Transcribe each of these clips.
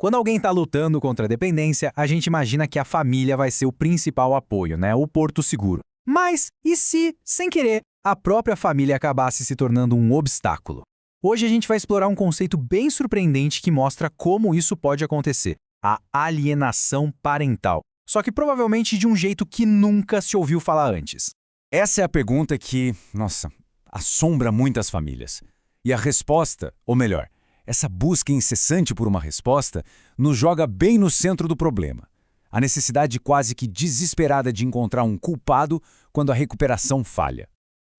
Quando alguém está lutando contra a dependência, a gente imagina que a família vai ser o principal apoio, né? O porto seguro. Mas e se, sem querer, a própria família acabasse se tornando um obstáculo? Hoje a gente vai explorar um conceito bem surpreendente que mostra como isso pode acontecer: a alienação parental. Só que provavelmente de um jeito que nunca se ouviu falar antes. Essa é a pergunta que, assombra muitas famílias. E a resposta, ou melhor, essa busca incessante por uma resposta, nos joga bem no centro do problema. A necessidade quase que desesperada de encontrar um culpado quando a recuperação falha.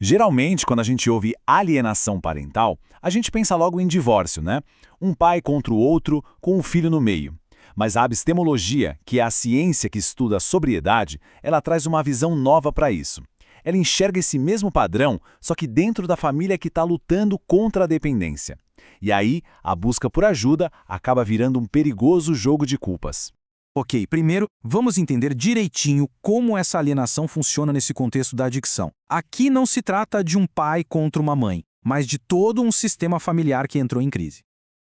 Geralmente, quando a gente ouve alienação parental, a gente pensa logo em divórcio, né? Um pai contra o outro, com um filho no meio. Mas a epistemologia, que é a ciência que estuda a sobriedade, ela traz uma visão nova para isso. Ela enxerga esse mesmo padrão, só que dentro da família que está lutando contra a dependência. E aí, a busca por ajuda acaba virando um perigoso jogo de culpas. Ok, primeiro, vamos entender direitinho como essa alienação funciona nesse contexto da adicção. Aqui não se trata de um pai contra uma mãe, mas de todo um sistema familiar que entrou em crise.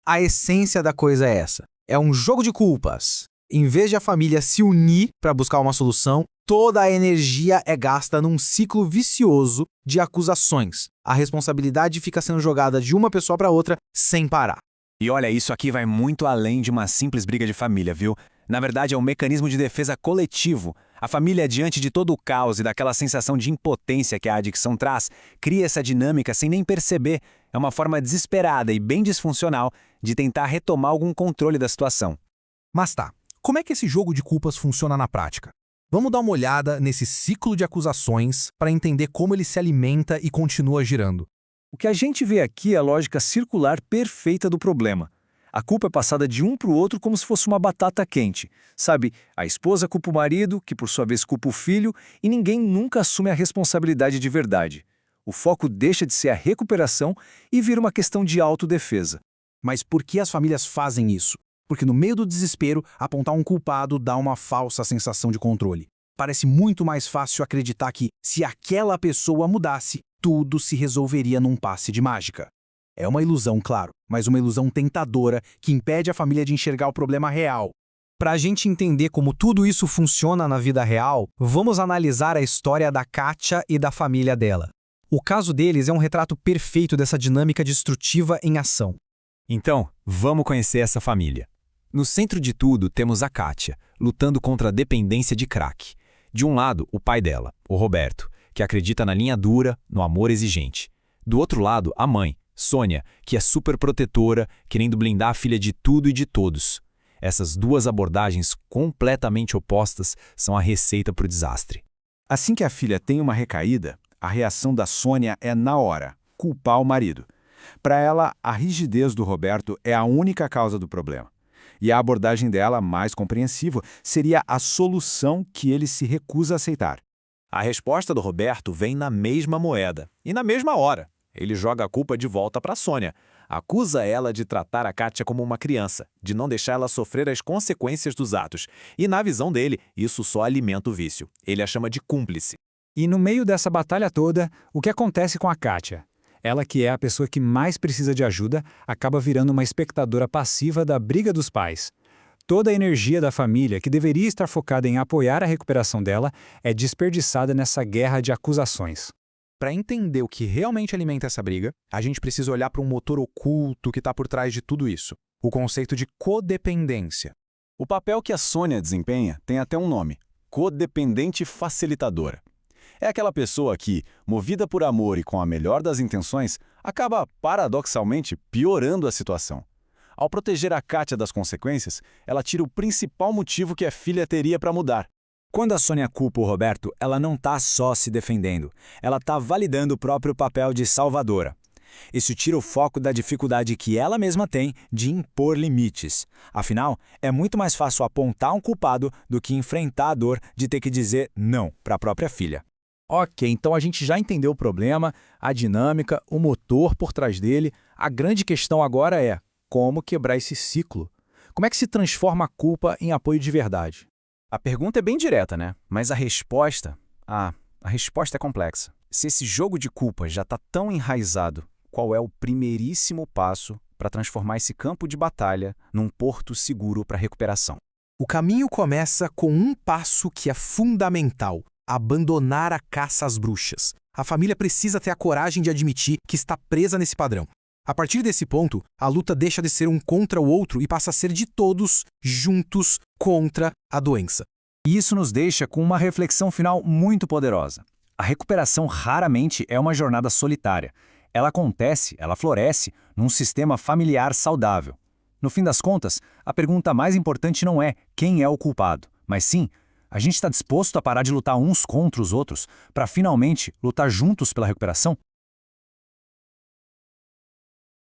A essência da coisa é essa. É um jogo de culpas. Em vez de a família se unir para buscar uma solução, toda a energia é gasta num ciclo vicioso de acusações. A responsabilidade fica sendo jogada de uma pessoa para outra sem parar. E olha, isso aqui vai muito além de uma simples briga de família, viu? Na verdade, é um mecanismo de defesa coletivo. A família, diante de todo o caos e daquela sensação de impotência que a adicção traz, cria essa dinâmica sem nem perceber. É uma forma desesperada e bem disfuncional de tentar retomar algum controle da situação. Mas tá, como é que esse jogo de culpas funciona na prática? Vamos dar uma olhada nesse ciclo de acusações para entender como ele se alimenta e continua girando. O que a gente vê aqui é a lógica circular perfeita do problema. A culpa é passada de um para o outro como se fosse uma batata quente. Sabe, a esposa culpa o marido, que por sua vez culpa o filho, e ninguém nunca assume a responsabilidade de verdade. O foco deixa de ser a recuperação e vira uma questão de autodefesa. Mas por que as famílias fazem isso? Porque no meio do desespero, apontar um culpado dá uma falsa sensação de controle. Parece muito mais fácil acreditar que, se aquela pessoa mudasse, tudo se resolveria num passe de mágica. É uma ilusão, claro, mas uma ilusão tentadora que impede a família de enxergar o problema real. Para a gente entender como tudo isso funciona na vida real, vamos analisar a história da Kátia e da família dela. O caso deles é um retrato perfeito dessa dinâmica destrutiva em ação. Então, vamos conhecer essa família. No centro de tudo temos a Kátia, lutando contra a dependência de crack. De um lado, o pai dela, o Roberto, que acredita na linha dura, no amor exigente. Do outro lado, a mãe, Sônia, que é super protetora, querendo blindar a filha de tudo e de todos. Essas duas abordagens completamente opostas são a receita para o desastre. Assim que a filha tem uma recaída, a reação da Sônia é na hora, culpar o marido. Para ela, a rigidez do Roberto é a única causa do problema. E a abordagem dela, mais compreensiva, seria a solução que ele se recusa a aceitar. A resposta do Roberto vem na mesma moeda e na mesma hora. Ele joga a culpa de volta para Sônia. Acusa ela de tratar a Kátia como uma criança, de não deixar ela sofrer as consequências dos atos. E na visão dele, isso só alimenta o vício. Ele a chama de cúmplice. E no meio dessa batalha toda, o que acontece com a Kátia? Ela, que é a pessoa que mais precisa de ajuda, acaba virando uma espectadora passiva da briga dos pais. Toda a energia da família, que deveria estar focada em apoiar a recuperação dela, é desperdiçada nessa guerra de acusações. Para entender o que realmente alimenta essa briga, a gente precisa olhar para um motor oculto que está por trás de tudo isso: o conceito de codependência. O papel que a Sônia desempenha tem até um nome: codependente facilitadora. É aquela pessoa que, movida por amor e com a melhor das intenções, acaba, paradoxalmente, piorando a situação. Ao proteger a Kátia das consequências, ela tira o principal motivo que a filha teria para mudar. Quando a Sônia culpa o Roberto, ela não está só se defendendo, ela está validando o próprio papel de salvadora. Isso tira o foco da dificuldade que ela mesma tem de impor limites. Afinal, é muito mais fácil apontar um culpado do que enfrentar a dor de ter que dizer não para a própria filha. Ok, então a gente já entendeu o problema, a dinâmica, o motor por trás dele. A grande questão agora é como quebrar esse ciclo. Como é que se transforma a culpa em apoio de verdade? A pergunta é bem direta, né? Mas a resposta é complexa. Se esse jogo de culpa já está tão enraizado, qual é o primeiríssimo passo para transformar esse campo de batalha num porto seguro para recuperação. O caminho começa com um passo que é fundamental: abandonar a caça às bruxas. A família precisa ter a coragem de admitir que está presa nesse padrão. A partir desse ponto, a luta deixa de ser um contra o outro e passa a ser de todos, juntos, contra a doença. E isso nos deixa com uma reflexão final muito poderosa. A recuperação raramente é uma jornada solitária. Ela acontece, ela floresce, num sistema familiar saudável. No fim das contas, a pergunta mais importante não é quem é o culpado, mas sim, a gente está disposto a parar de lutar uns contra os outros para finalmente lutar juntos pela recuperação?